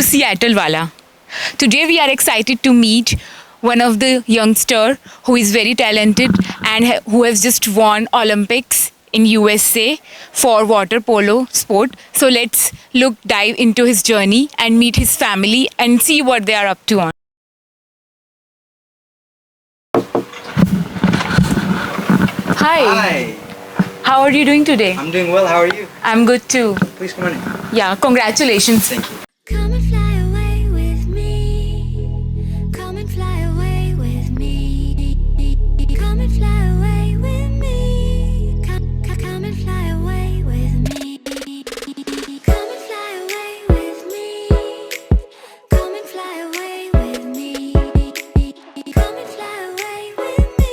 Seattle wala. Today we are excited to meet one of the youngster who is very talented and who has just won Olympics in USA for water polo sport. So let's dive into his journey and meet his family and see what they are up to on. Hi. Hi, How are you doing today? I'm doing well. How are you? I'm good too. Please come on in. Yeah, congratulations. Thank you. Come and fly away with me. Come and fly away with me. Come and fly away with me. Come and fly away with me. Come and fly away with me. Come and fly away with me. Come and fly away with me.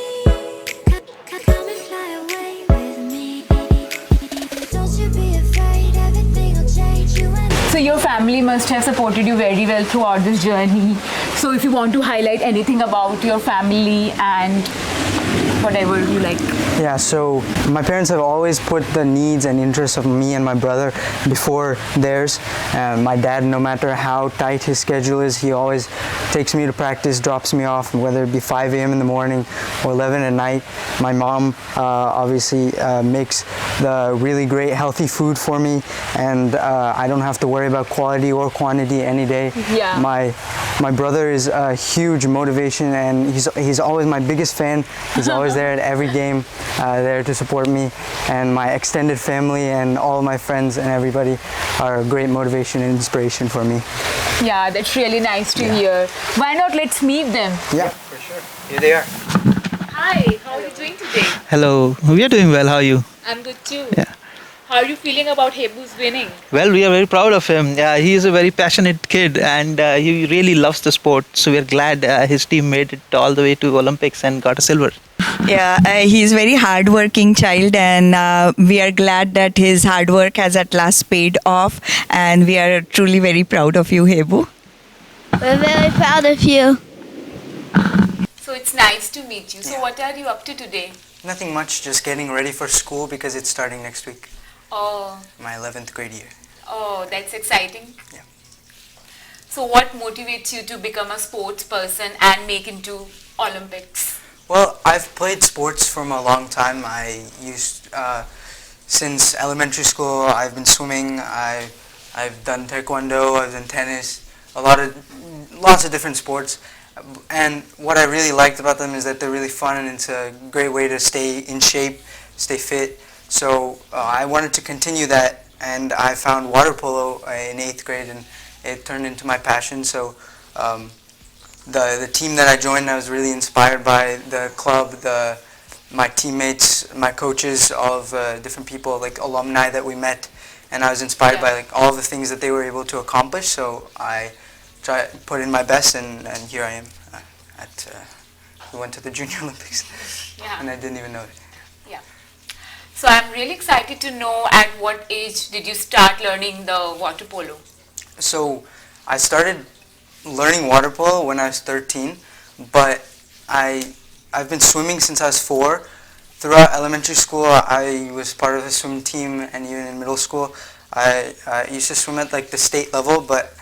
Come and fly away with me. Don't you be afraid, everything will change you and So your family must have supported you very well throughout this journey. So if you want to highlight anything about your family and whatever you like. Yeah, so my parents have always put the needs and interests of me and my brother before theirs. My dad, no matter how tight his schedule is, he always takes me to practice, drops me off, whether it be 5 a.m. in the morning or 11 at night. My mom obviously makes the really great healthy food for me, and I don't have to worry about quality or quantity any day. Yeah. My brother is a huge motivation, and he's always my biggest fan. He's always there at every game, there to support me, and my extended family and all my friends and everybody are a great motivation and inspiration for me. Yeah, that's really nice to hear. Why not let's meet them? Yeah, for sure. Here they are. Hi, how are you doing today? Hello, we are doing well. How are you? I'm good too. Yeah. How are you feeling about Hebu's winning? Well, we are very proud of him. He is a very passionate kid and he really loves the sport. So we are glad his team made it all the way to Olympics and got a silver. Yeah, he's a very hardworking child, and we are glad that his hard work has at last paid off. And we are truly very proud of you, Hebu. we're very proud of you. So it's nice to meet you. So what are you up to today? Nothing much, just getting ready for school because it's starting next week, Oh, my 11th grade year. that's exciting. Yeah. So what motivates you to become a sports person and make into Olympics? Well, I've played sports from a long time. Since elementary school, I've been swimming. I've done taekwondo. I've done tennis. Lots of different sports. And what I really liked about them is that they're really fun, and it's a great way to stay in shape, stay fit. So I wanted to continue that, and I found water polo in 8th grade, and it turned into my passion. So the team that I joined, I was really inspired by the club, my teammates, my coaches, all of different people, like alumni that we met, and I was inspired by like all the things that they were able to accomplish. So I put in my best, and here I am. We went to the Junior Olympics, and I didn't even know it. Yeah. So I'm really excited to know at what age did you start learning the water polo? So I started learning water polo when I was 13, but I've been swimming since I was 4. Throughout elementary school, I was part of the swim team, and even in middle school, I used to swim at like the state level. But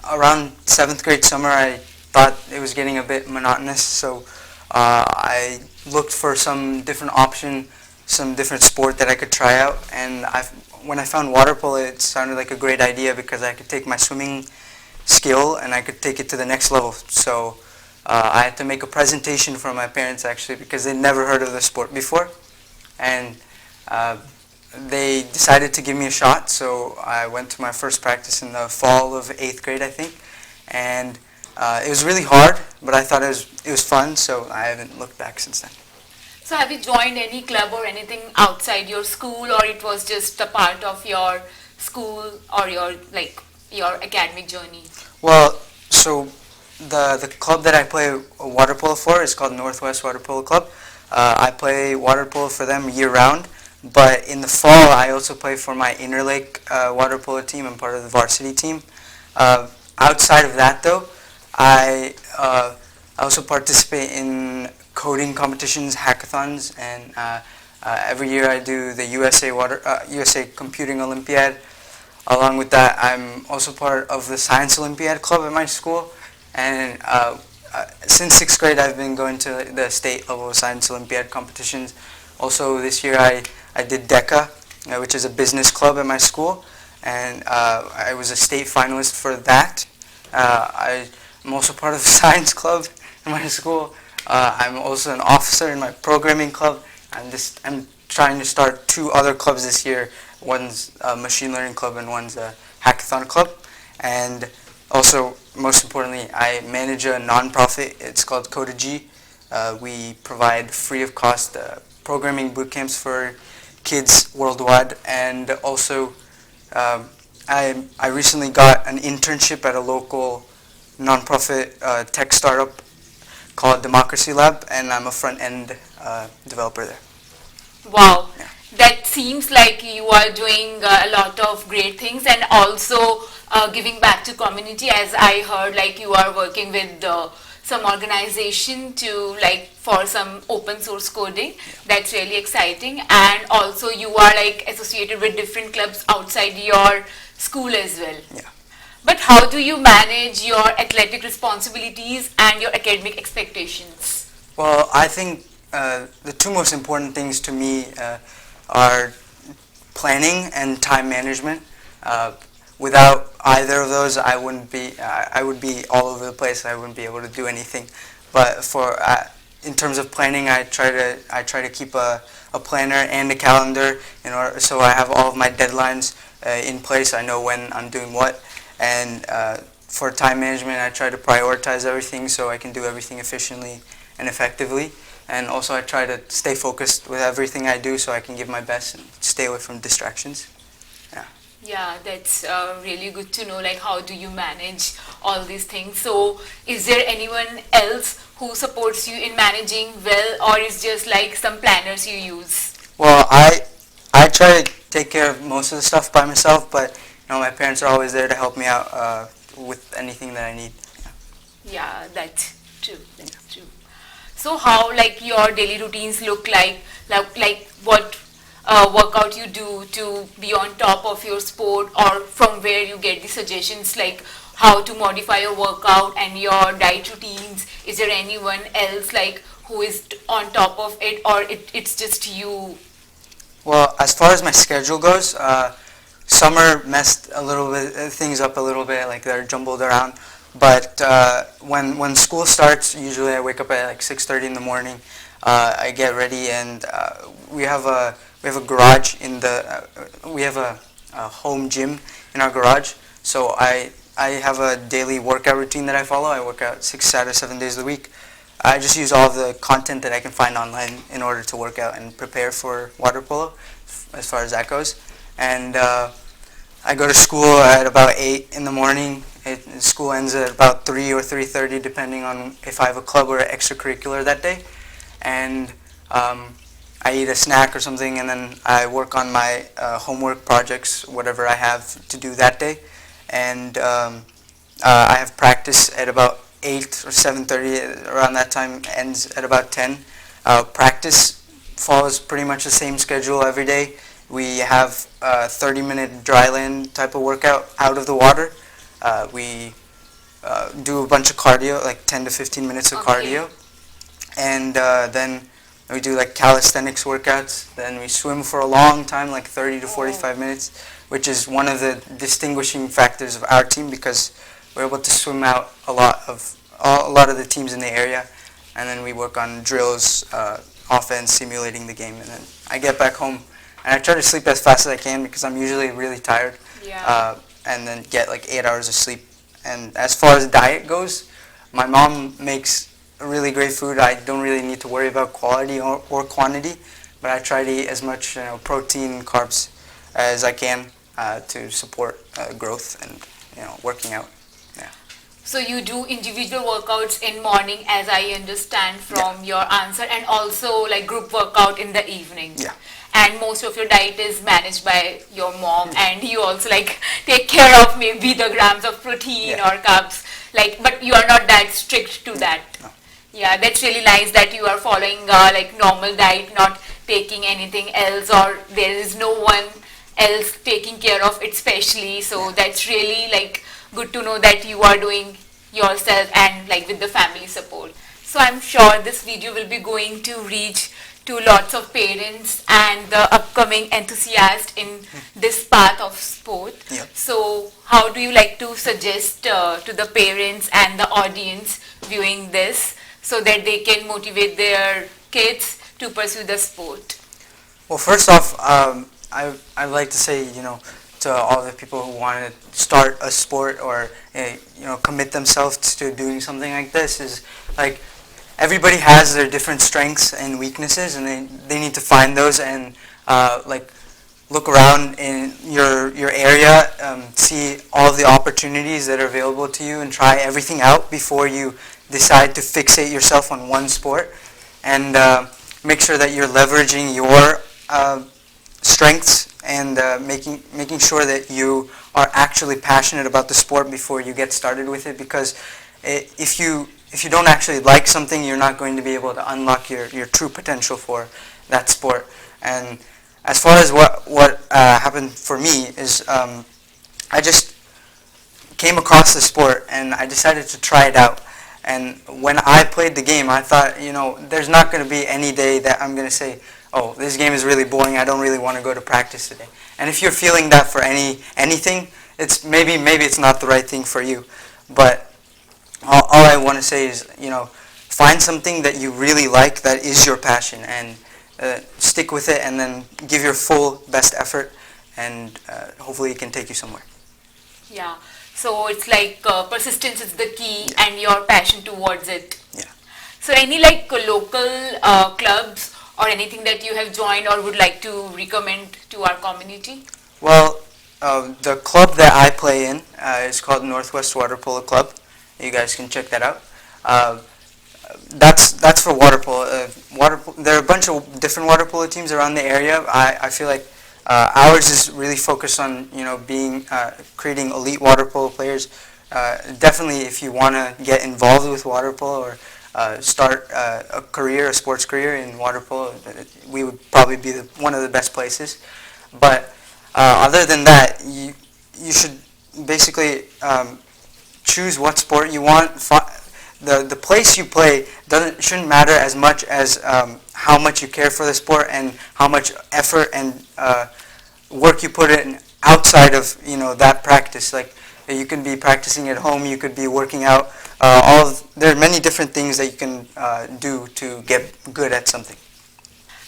around 7th grade summer, I thought it was getting a bit monotonous, so I looked for some different option, some different sport that I could try out. And when I found water polo, it sounded like a great idea because I could take my swimming skill and I could take it to the next level. So I had to make a presentation for my parents, actually, because they'd never heard of the sport before, and they decided to give me a shot. So I went to my first practice in the fall of 8th grade, I think, and it was really hard, but I thought it was fun, so I haven't looked back since then. So have you joined any club or anything outside your school, or it was just a part of your school or your academic journey? Well, so the club that I play water polo for is called Northwest Water Polo Club. I play water polo for them year round, but in the fall I also play for my Interlake water polo team. I'm part of the varsity team. Outside of that though, I also participate in coding competitions, hackathons, and every year I do the USA Computing Olympiad. Along with that, I'm also part of the Science Olympiad Club at my school, and since 6th grade I've been going to the state level Science Olympiad competitions. Also this year I did DECA, which is a business club at my school, and I was a state finalist for that. I'm also part of the science club in my school. I'm also an officer in my programming club. I'm trying to start 2 other clubs this year. One's a machine learning club and one's a hackathon club. And also, most importantly, I manage a nonprofit. It's called Code2G. We provide free of cost programming boot camps for kids worldwide. And also, I recently got an internship at a local nonprofit tech startup called Democracy Lab, and I'm a front-end developer there. Wow, that seems like you are doing a lot of great things and also giving back to community. As I heard, like you are working with some organization to like for some open source coding. That's really exciting, and also you are like associated with different clubs outside your school as well. Yeah. But how do you manage your athletic responsibilities and your academic expectations? Well, I think the 2 most important things to me are planning and time management. Without either of those, I would be all over the place. I wouldn't be able to do anything. But in terms of planning, I try to keep a planner and a calendar in order, so I have all of my deadlines in place. I know when I'm doing what, and for time management, I try to prioritize everything so I can do everything efficiently and effectively. And also, I try to stay focused with everything I do so I can give my best and stay away from distractions. Yeah, that's really good to know, like how do you manage all these things. So is there anyone else who supports you in managing well, or is just like some planners you use? Well, I try to take care of most of the stuff by myself, but my parents are always there to help me out with anything that I need. Yeah, that's true. That's true. So how like your daily routines look like what workout you do to be on top of your sport, or from where you get the suggestions like how to modify your workout and your diet routines? Is there anyone else like who is on top of it, or it's just you? Well, as far as my schedule goes, summer messed a little bit things up a little bit, like they're jumbled around. But when school starts, usually I wake up at like 6:30 in the morning. I get ready, and we have a garage in the we have a home gym in our garage. So I have a daily workout routine that I follow. I work out 6 out of 7 days a week. I just use all of the content that I can find online in order to work out and prepare for water polo, as far as that goes. And I go to school at about 8 in the morning. School ends at about 3 or 3:30, depending on if I have a club or an extracurricular that day. And I eat a snack or something, and then I work on my homework projects, whatever I have to do that day. And I have practice at about 8 or 7:30, around that time, ends at about 10. Practice follows pretty much the same schedule every day. We have a 30-minute dry land type of workout out of the water. We do a bunch of cardio, like 10 to 15 minutes of cardio. And then we do like calisthenics workouts. Then we swim for a long time, like 30 to 45 minutes, which is one of the distinguishing factors of our team, because we're able to swim out a lot of the teams in the area. And then we work on drills, offense, simulating the game. And then I get back home, and I try to sleep as fast as I can because I'm usually really tired. Yeah. And then get like 8 hours of sleep. And as far as diet goes, my mom makes really great food. I don't really need to worry about quality or quantity, but I try to eat as much protein, carbs as I can to support growth and working out. Yeah. So you do individual workouts in morning, as I understand from your answer, and also like group workout in the evening. Yeah. And most of your diet is managed by your mom, and you also like take care of maybe the grams of protein or carbs, like, but you are not that strict to that. No. Yeah, that's really nice that you are following like normal diet, not taking anything else, or there is no one else taking care of it specially. So that's really like good to know that you are doing yourself and like with the family support. So I'm sure this video will be going to reach to lots of parents and the upcoming enthusiasts in this path of sport. Yep. So how do you like to suggest to the parents and the audience viewing this so that they can motivate their kids to pursue the sport? Well, first off, I'd like to say, to all the people who want to start a sport or, commit themselves to doing something like this is like everybody has their different strengths and weaknesses, and they need to find those and like look around in your area, see all of the opportunities that are available to you, and try everything out before you decide to fixate yourself on one sport, and make sure that you're leveraging your strengths and making sure that you are actually passionate about the sport before you get started with it, because if you don't actually like something, you're not going to be able to unlock your true potential for that sport. And as far as what happened for me is I just came across the sport and I decided to try it out. And when I played the game, I thought, there's not going to be any day that I'm going to say, oh, this game is really boring, I don't really want to go to practice today. And if you're feeling that for anything, it's maybe it's not the right thing for you. But all I want to say is, find something that you really like that is your passion, and stick with it, and then give your full best effort, and hopefully it can take you somewhere. Yeah. So it's like persistence is the key, and your passion towards it. Yeah. So any like local clubs or anything that you have joined or would like to recommend to our community? Well, the club that I play in is called Northwest Water Polo Club. You guys can check that out. That's for water polo. There are a bunch of different water polo teams around the area. I feel like ours is really focused on creating elite water polo players. Definitely, if you want to get involved with water polo or start a sports career in water polo, we would probably be one of the best places. But other than that, you should basically choose what sport you want. The place you play shouldn't matter as much as how much you care for the sport and how much effort and work you put in outside of that practice. Like you can be practicing at home, you could be working out. There are many different things that you can do to get good at something.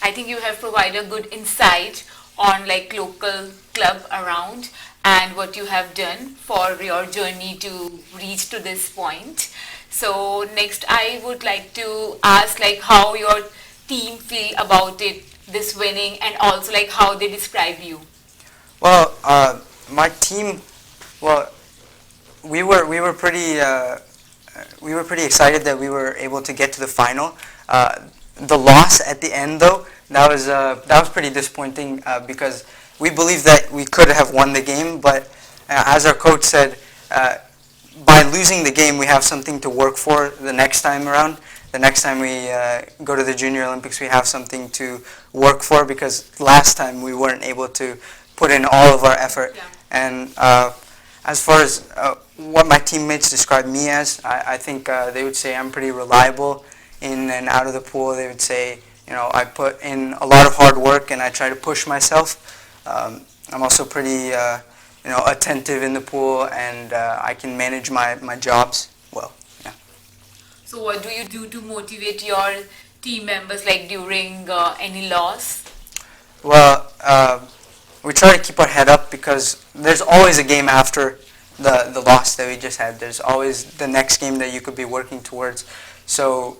I think you have provided a good insight on like local club around and what you have done for your journey to reach to this point. So next I would like to ask like how your team feel about it, this winning, and also like how they describe you. Well, my team, we were pretty excited that we were able to get to the final. The loss at the end, though, that was pretty disappointing because we believed that we could have won the game, but as our coach said, by losing the game, we have something to work for the next time around. The next time we go to the Junior Olympics, we have something to work for, because last time we weren't able to put in all of our effort. Yeah. And as far as what my teammates describe me as, I think they would say I'm pretty reliable in and out of the pool. They would say, I put in a lot of hard work and I try to push myself. I'm also pretty, attentive in the pool, and I can manage my jobs well. Yeah. So what do you do to motivate your team members like during any loss? Well, we try to keep our head up because there's always a game after the loss that we just had. There's always the next game that you could be working towards. So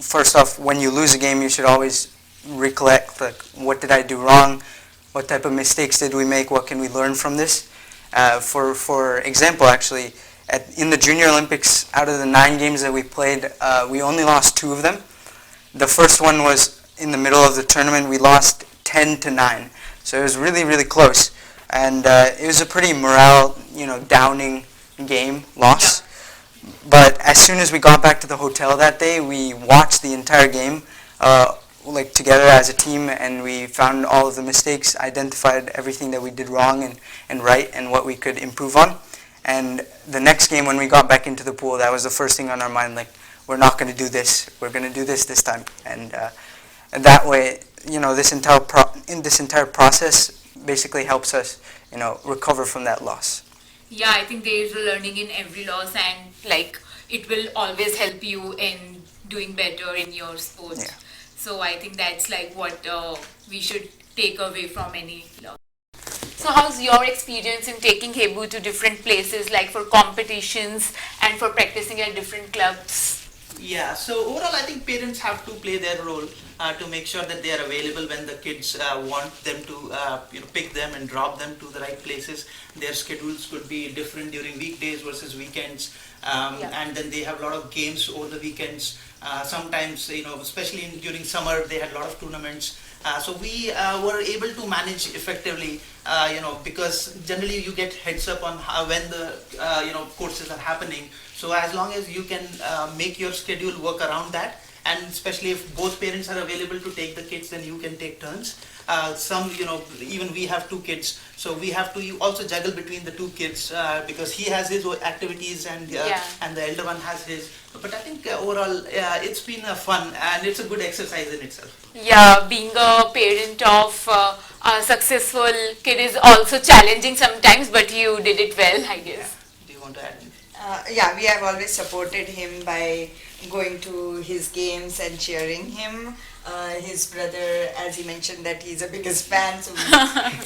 first off, when you lose a game, you should always recollect, like, what did I do wrong? What type of mistakes did we make? What can we learn from this? For example, actually, in the Junior Olympics, out of the 9 games that we played, we only lost 2 of them. The first one was in the middle of the tournament. We lost 10-9. So it was really, really close. And it was a pretty morale, downing game, loss. But as soon as we got back to the hotel that day, we watched the entire game like together as a team, and we found all of the mistakes, identified everything that we did wrong and right, and what we could improve on. And the next game, when we got back into the pool, that was the first thing on our mind. Like, we're not going to do this. We're going to do this time. And that way, this entire process basically helps us, recover from that loss. Yeah, I think there is a learning in every loss, and like it will always help you in doing better in your sport. Yeah. So I think that's like what we should take away from any loss. So how's your experience in taking Hebu to different places, like for competitions and for practicing at different clubs? Yeah, so overall, I think parents have to play their role to make sure that they are available when the kids want them to, pick them and drop them to the right places. Their schedules could be different during weekdays versus weekends, and then they have a lot of games over the weekends. Sometimes, especially during summer, they had a lot of tournaments. So we were able to manage effectively, because generally you get heads up on when the courses are happening. So as long as you can make your schedule work around that, and especially if both parents are available to take the kids, then you can take turns. Even we have two kids, so we have to also juggle between the two kids because he has his activities and the elder one has his. But I think overall it's been fun and it's a good exercise in itself. Yeah, being a parent of a successful kid is also challenging sometimes, but you did it well, I guess. Do you want to add anything? We have always supported him by going to his games and cheering him. His brother, as he mentioned, that he's a biggest fan, so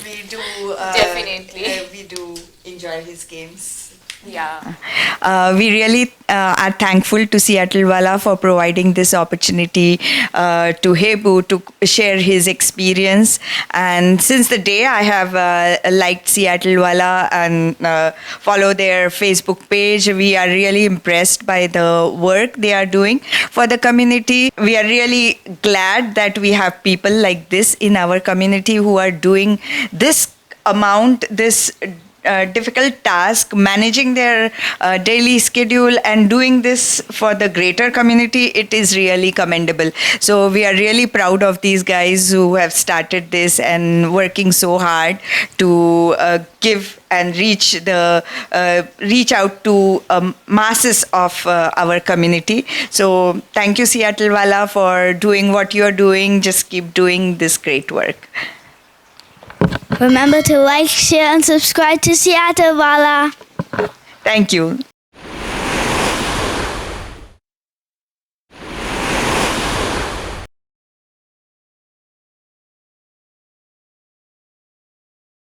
we do Definitely. we do enjoy his games. Yeah. We really are thankful to Seattle Wala for providing this opportunity to Hebu to share his experience. And since the day I have liked Seattle Wala and follow their Facebook page, we are really impressed by the work they are doing for the community. We are really glad that we have people like this in our community who are doing this difficult task, managing their daily schedule and doing this for the greater community. It is really commendable. So we are really proud of these guys who have started this and working so hard to give and reach out to masses of our community. So thank you, Seattle Wala, for doing what you're doing. Just keep doing this great work. Remember to like, share, and subscribe to Seattle Wala. Thank you.